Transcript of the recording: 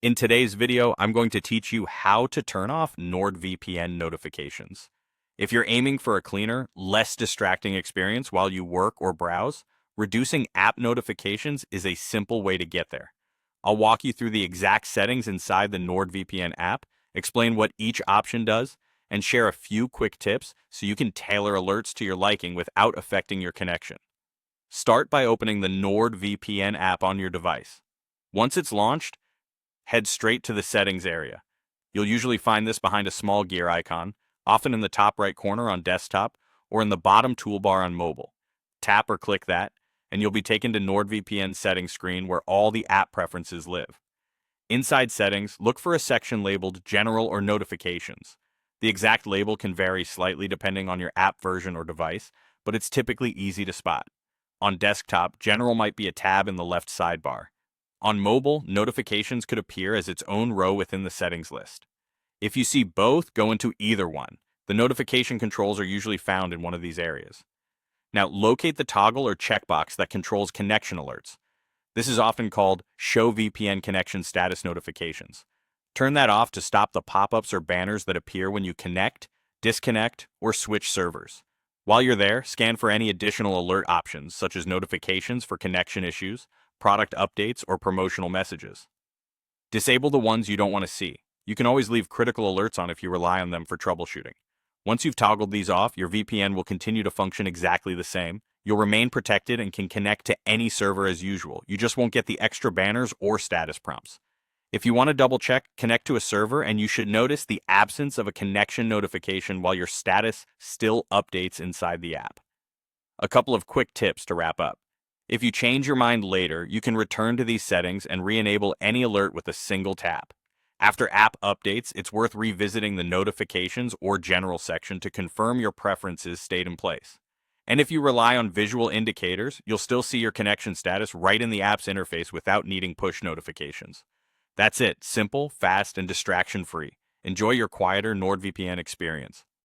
In today's video, I'm going to teach you how to turn off NordVPN notifications. If you're aiming for a cleaner, less distracting experience while you work or browse, reducing app notifications is a simple way to get there. I'll walk you through the exact settings inside the NordVPN app, explain what each option does, and share a few quick tips so you can tailor alerts to your liking without affecting your connection. Start by opening the NordVPN app on your device. Once it's launched, head straight to the settings area. You'll usually find this behind a small gear icon, often in the top right corner on desktop or in the bottom toolbar on mobile. Tap or click that, and you'll be taken to NordVPN settings screen where all the app preferences live. Inside settings, look for a section labeled General or Notifications. The exact label can vary slightly depending on your app version or device, but it's typically easy to spot. On desktop, General might be a tab in the left sidebar. On mobile, notifications could appear as its own row within the settings list. If you see both, go into either one. The notification controls are usually found in one of these areas. Now, locate the toggle or checkbox that controls connection alerts. This is often called Show VPN Connection Status Notifications. Turn that off to stop the pop-ups or banners that appear when you connect, disconnect, or switch servers. While you're there, scan for any additional alert options, such as notifications for connection issues, product updates, or promotional messages. Disable the ones you don't want to see. You can always leave critical alerts on if you rely on them for troubleshooting. Once you've toggled these off, your VPN will continue to function exactly the same. You'll remain protected and can connect to any server as usual. You just won't get the extra banners or status prompts. If you want to double check, connect to a server and you should notice the absence of a connection notification while your status still updates inside the app. A couple of quick tips to wrap up. If you change your mind later, you can return to these settings and re-enable any alert with a single tap. After app updates, it's worth revisiting the notifications or general section to confirm your preferences stayed in place. And if you rely on visual indicators, you'll still see your connection status right in the app's interface without needing push notifications. That's it. Simple, fast, and distraction-free. Enjoy your quieter NordVPN experience.